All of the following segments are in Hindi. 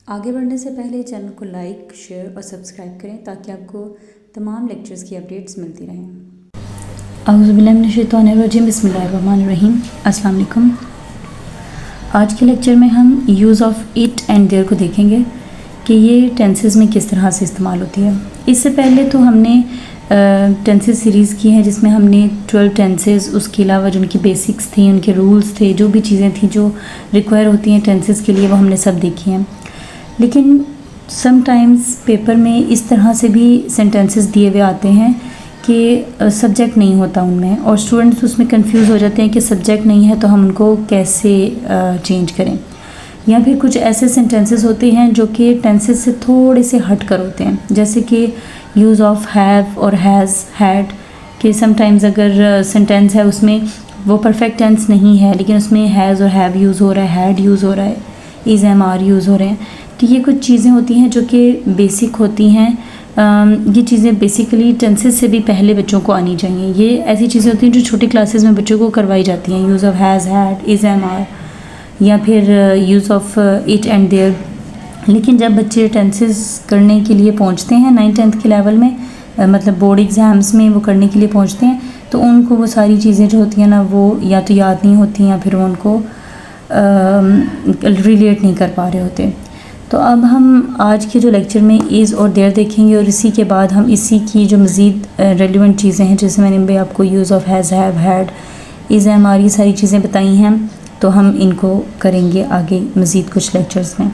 आगे बढ़ने से पहले चैनल को लाइक, शेयर और सब्सक्राइब करें ताकि आपको तमाम लेक्चर्स की अपडेट्स मिलती रहें। औज़ुबिल्लाहिमिनश्शैतानिर्रजीम, बिस्मिल्लाहिर्रहमानिर्रहीम। अस्सलाम वालेकुम। आज के लेक्चर में हम use of it and there को देखेंगे कि ये टेंसेस में किस तरह से इस्तेमाल होती है। इससे पहले तो हमने टेंसेस सीरीज़ की है जिसमें हमने 12 टेंसेस, उसके अलावा जो उनकी बेसिक्स थी, उनके रूल्स थे, जो भी चीज़ें थी जो रिक्वायर होती हैं टेंसेस के लिए, वो हमने सब देखी हैं। लेकिन समटाइम्स पेपर में इस तरह से भी सेंटेंसेस दिए हुए आते हैं कि सब्जेक्ट नहीं होता उनमें, और स्टूडेंट्स उसमें कंफ्यूज हो जाते हैं कि सब्जेक्ट नहीं है तो हम उनको कैसे चेंज करें। या फिर कुछ ऐसे सेंटेंसेस होते हैं जो कि टेंसेस से थोड़े से हट कर होते हैं, जैसे कि यूज़ ऑफ हैव और हैज़, हैड, कि समटाइम्स अगर सेंटेंस है उसमें वो परफेक्ट टेंस नहीं है लेकिन उसमें हैज़ और हैव यूज़ हो रहा है, हैड यूज़ हो रहा है, इज़, एम, आर यूज़ हो रहे हैं। तो ये कुछ चीज़ें होती हैं जो कि बेसिक होती हैं। ये चीज़ें बेसिकली टेंसेस से भी पहले बच्चों को आनी चाहिए। ये ऐसी चीज़ें होती हैं जो छोटी क्लासेस में बच्चों को करवाई जाती हैं, use of has, had, is, am, are, या फिर use of it and there. लेकिन जब बच्चे टेंसेस करने के लिए पहुंचते हैं 9th-10th के लेवल में, मतलब बोर्ड एग्ज़ाम्स में वो करने के लिए पहुंचते हैं, तो उनको वो सारी चीज़ें जो होती हैं ना, वो या तो याद नहीं होती या फिर वो उनको रिलेट नहीं कर पा रहे होते। तो अब हम आज के जो लेक्चर में इज़ और देयर देखेंगे, और इसी के बाद हम इसी की जो मज़ीद रेलिवेंट चीज़ें हैं, जैसे मैंने भी आपको use of has, have, had, is, am, are, ये सारी चीज़ें बताई हैं, तो हम इनको करेंगे आगे मज़ीद कुछ लेक्चर्स में।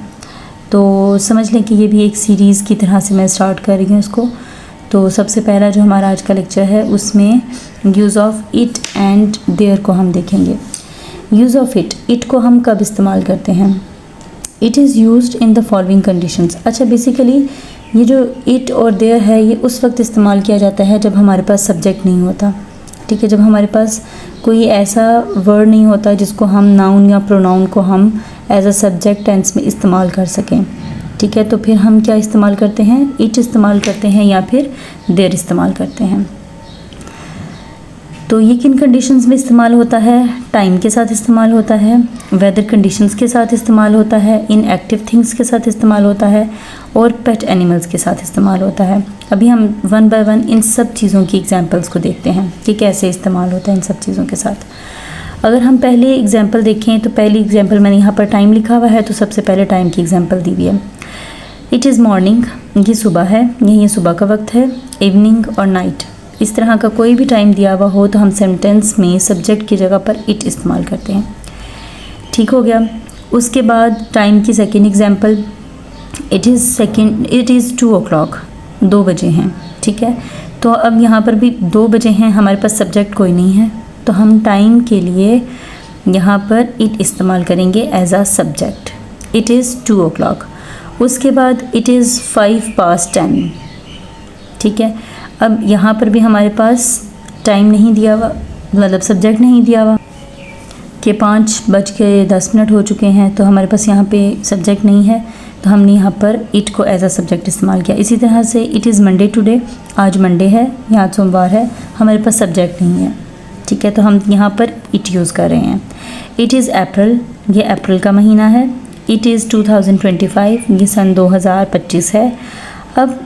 तो समझ लें कि ये भी एक सीरीज़ की तरह से मैं स्टार्ट कर रही हूँ इसको। तो सबसे पहला जो हमारा आज का लेक्चर है उसमें use of it and there को हम देखेंगे। यूज़ ऑफ़ इट को हम कब इस्तेमाल करते हैं? It is used in the following conditions. अच्छा, बेसिकली ये जो इट और देयर है ये उस वक्त इस्तेमाल किया जाता है जब हमारे पास सब्जेक्ट नहीं होता, ठीक है, जब हमारे पास कोई ऐसा वर्ड नहीं होता जिसको हम नाउन या प्रोनाउन को हम एज अ सब्जेक्ट टेंस में इस्तेमाल कर सकें, ठीक है। तो फिर हम क्या इस्तेमाल करते हैं? इट इस्तेमाल करते हैं या फिर देयर इस्तेमाल करते हैं। तो ये किन कंडीशंस में इस्तेमाल होता है? टाइम के साथ इस्तेमाल होता है, वेदर कंडीशंस के साथ इस्तेमाल होता है, इनएक्टिव थिंग्स के साथ इस्तेमाल होता है, और पेट एनिमल्स के साथ इस्तेमाल होता है। अभी हम वन बाय वन इन सब चीज़ों की एग्जांपल्स को देखते हैं कि कैसे इस्तेमाल होता है इन सब चीज़ों के साथ। अगर हम पहले एग्जांपल देखें तो पहली एग्जांपल मैंने यहाँ पर टाइम लिखा हुआ है, तो सबसे पहले टाइम की एग्जांपल दी हुई है। इट इज़ मॉर्निंग, ये सुबह है, ये सुबह का वक्त है। इवनिंग और नाइट, इस तरह का कोई भी टाइम दिया हुआ हो तो हम सेंटेंस में सब्जेक्ट की जगह पर इट इस्तेमाल करते हैं, ठीक हो गया। उसके बाद टाइम की second example, it is 2 o'clock, 2 बजे हैं, ठीक है। तो अब यहाँ पर भी 2 बजे हैं, हमारे पास सब्जेक्ट कोई नहीं है, तो हम टाइम के लिए यहाँ पर इट इस्तेमाल करेंगे as a subject. It is 2 o'clock। उसके बाद इट इज़ 5 past 10, ठीक है। अब यहाँ पर भी हमारे पास टाइम नहीं दिया हुआ, मतलब सब्जेक्ट नहीं दिया हुआ कि 5:10 हो चुके हैं, तो हमारे पास यहाँ पे सब्जेक्ट नहीं है, तो हमने यहाँ पर इट को एज अ सब्जेक्ट इस्तेमाल किया। इसी तरह से इट इज़ मंडे टुडे, आज मंडे है या आज सोमवार है, हमारे पास सब्जेक्ट नहीं है, ठीक है, तो हम यहाँ पर इट यूज़ कर रहे हैं। इट इज़ अप्रैल, ये अप्रैल का महीना है। इट इज़ 2025, ये सन 2025 है। अब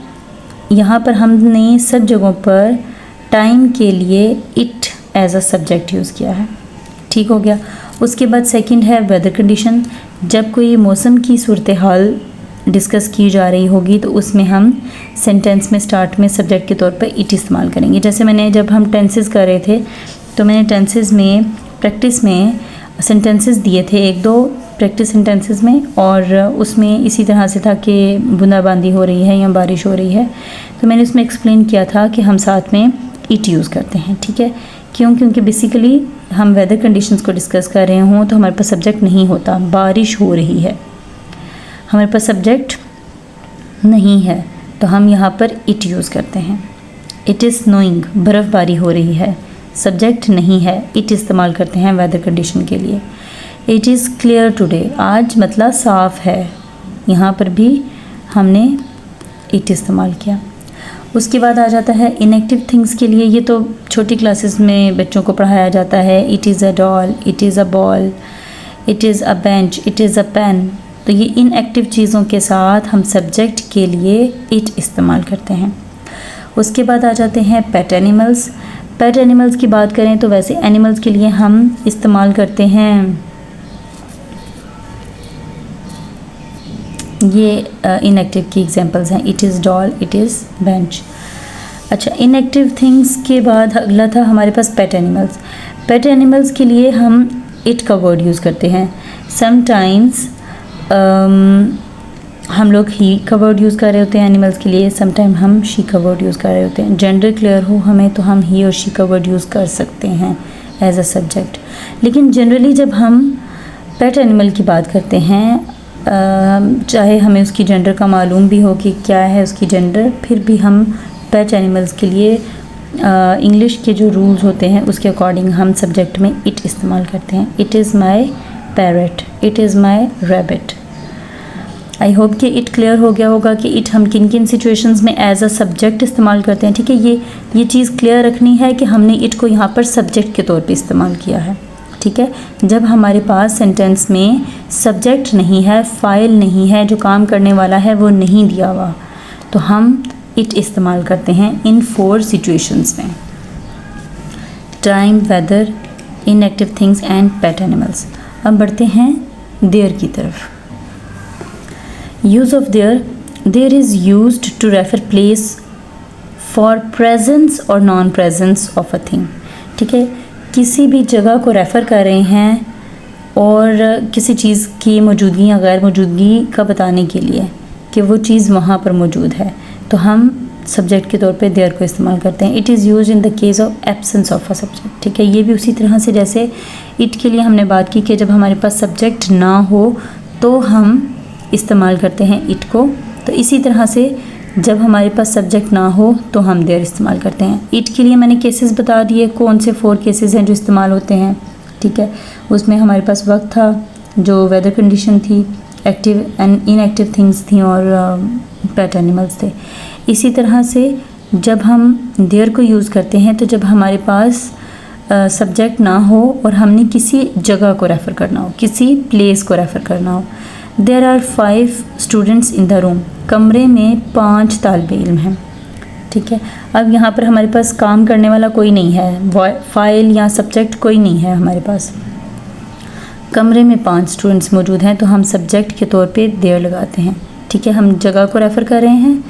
यहाँ पर हमने सब जगहों पर टाइम के लिए it as a subject use किया है, ठीक हो गया। उसके बाद सेकंड है वेदर कंडीशन। जब कोई मौसम की सूरत हाल डिस्कस की जा रही होगी तो उसमें हम सेंटेंस में स्टार्ट में सब्जेक्ट के तौर पर इट इस्तेमाल करेंगे। जैसे मैंने जब हम टेंसेस कर रहे थे तो मैंने टेंसेस में प्रैक्टिस में सेंटेंसेस दिए थे, 1-2 प्रैक्टिस सेंटेंसेस में, और उसमें इसी तरह से था कि बूंदाबांदी हो रही है या बारिश हो रही है, तो मैंने उसमें एक्सप्लेन किया था कि हम साथ में इट यूज़ करते हैं, ठीक है। क्योंकि बेसिकली हम वेदर कंडीशंस को डिस्कस कर रहे हों तो हमारे पास सब्जेक्ट नहीं होता, बारिश हो रही है, हमारे पास सब्जेक्ट नहीं है, तो हम यहाँ पर इट यूज़ करते हैं। इट इज़ स्नोइंग, बर्फ़बारी हो रही है, सब्जेक्ट नहीं है, इट इस्तेमाल करते हैं वेदर कंडीशन के लिए। इट इज़ क्लियर टुडे, आज मतलब साफ़ है, यहाँ पर भी हमने इट इस्तेमाल किया। उसके बाद आ जाता है इनएक्टिव थिंग्स के लिए, ये तो छोटी क्लासेस में बच्चों को पढ़ाया जाता है। It is a doll, it is a ball, it is a bench, it is a pen, तो ये इनएक्टिव चीज़ों के साथ हम सब्जेक्ट के लिए इट इस्तेमाल करते हैं। उसके बाद आ जाते हैं पेट एनिमल्स। पेट एनिमल्स की बात करें तो वैसे एनिमल्स के लिए हम इस्तेमाल करते हैं ये इनएक्टिव की एग्जांपल्स हैं, it is doll, it is bench. अच्छा, इनएक्टिव थिंग्स के बाद अगला था हमारे पास पेट एनिमल्स। पेट एनिमल्स के लिए हम इट का वर्ड यूज़ करते हैं। समटाइम्स हम लोग ही का वर्ड यूज़ कर रहे होते हैं एनिमल्स के लिए, समटाइम हम शी का वर्ड यूज़ कर रहे होते हैं। जेंडर क्लियर हो हमें तो हम ही और शी का वर्ड यूज़ कर सकते हैं एज अ सब्जेक्ट। लेकिन जनरली जब हम पेट एनिमल की बात करते हैं, चाहे हमें उसकी जेंडर का मालूम भी हो कि क्या है उसकी जेंडर, फिर भी हम पेट एनिमल्स के लिए इंग्लिश के जो रूल्स होते हैं उसके अकॉर्डिंग हम सब्जेक्ट में इट इस्तेमाल करते हैं। It is my parrot, it is my rabbit. I hope कि इट क्लियर हो गया होगा कि इट हम किन किन सिचुएशंस में एज अ सब्जेक्ट इस्तेमाल करते हैं। ठीक है, ये चीज़ क्लियर रखनी है कि हमने इट को यहाँ पर सब्जेक्ट के तौर पे इस्तेमाल किया है। ठीक है, जब हमारे पास सेंटेंस में सब्जेक्ट नहीं है, फाइल नहीं है, जो काम करने वाला है वो नहीं दिया हुआ, तो हम इट इस्तेमाल करते हैं इन 4 सिचुएशंस में: time, weather, inactive things and pet animals. अब बढ़ते हैं देयर की तरफ। Use of there is used to refer place for presence और non presence of a thing. ठीक है, किसी भी जगह को रेफ़र कर रहे हैं और किसी चीज़ की मौजूदगी या गैर मौजूदगी का बताने के लिए कि वो चीज़ वहाँ पर मौजूद है, तो हम सब्जेक्ट के तौर पे देयर को इस्तेमाल करते हैं। It is use in the case of absence of a subject. ठीक है, ये भी उसी तरह से जैसे इट के लिए हमने बात की कि जब हमारे पास सब्जेक्ट ना हो तो हम इस्तेमाल करते हैं इट को, तो इसी तरह से जब हमारे पास सब्जेक्ट ना हो तो हम देयर इस्तेमाल करते हैं। इट के लिए मैंने केसेस बता दिए, कौन से 4 केसेस हैं जो इस्तेमाल होते हैं। ठीक है, उसमें हमारे पास वक्त था, जो वेदर कंडीशन थी, एक्टिव एंड इनएक्टिव थिंग्स थी और पेट एनिमल्स थे। इसी तरह से जब हम देयर को यूज़ करते हैं तो जब हमारे पास सब्जेक्ट ना हो और हमने किसी जगह को रेफ़र करना हो, किसी प्लेस को रेफ़र करना हो। There are 5 students in the room. कमरे में 5 तालिब इल्म हैं। ठीक है, अब यहाँ पर हमारे पास काम करने वाला कोई नहीं है, फाइल या सब्जेक्ट कोई नहीं है हमारे पास। कमरे में 5 स्टूडेंट्स मौजूद हैं, तो हम सब्जेक्ट के तौर पे देयर लगाते हैं। ठीक है, हम जगह को रेफ़र कर रहे हैं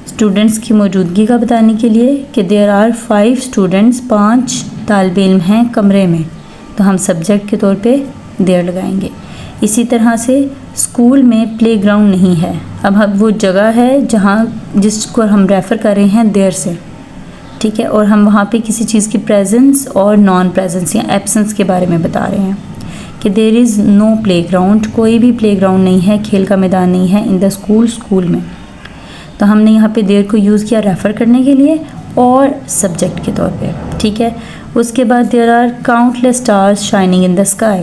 स्टूडेंट्स की मौजूदगी का बताने के लिए कि देयर आर 5 स्टूडेंट्स, 5 तालिब इल्म हैं कमरे में, तो हम सब्जेक्ट के तौर पे देयर लगाएंगे। इसी तरह से स्कूल में प्लेग्राउंड नहीं है। अब वो जगह है जिसको हम रेफ़र कर रहे हैं देयर से। ठीक है, और हम वहाँ पे किसी चीज़ की प्रेजेंस और नॉन प्रेजेंस या एब्सेंस के बारे में बता रहे हैं कि देयर इज़ नो प्लेग्राउंड, कोई भी प्लेग्राउंड नहीं है, खेल का मैदान नहीं है इन द स्कूल में। तो हमने यहाँ पे देयर को यूज़ किया रेफ़र करने के लिए और सब्जेक्ट के तौर पे। ठीक है, उसके बाद there are countless stars shining in the sky.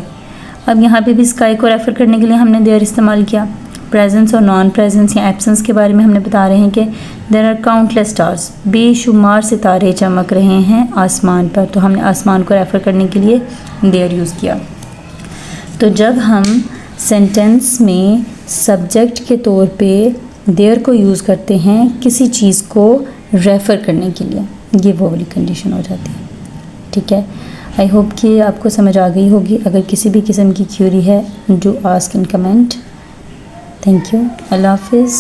अब यहाँ पे भी स्काई को रेफ़र करने के लिए हमने देयर इस्तेमाल किया। प्रेजेंस और नॉन प्रेजेंस या एब्सेंस के बारे में हमने बता रहे हैं कि देयर आर काउंटलेस स्टार्स, बेशुमार सितारे चमक रहे हैं आसमान पर, तो हमने आसमान को रेफ़र करने के लिए देयर यूज़ किया। तो जब हम सेंटेंस में सब्जेक्ट के तौर पे देयर को यूज़ करते हैं किसी चीज़ को रेफ़र करने के लिए, ये वो वाली कंडीशन हो जाती है। ठीक है, आई होप कि आपको समझ आ गई होगी। अगर किसी भी किस्म की क्यूरी है, do ask in comment. Thank you, अल्लाह हाफिज़।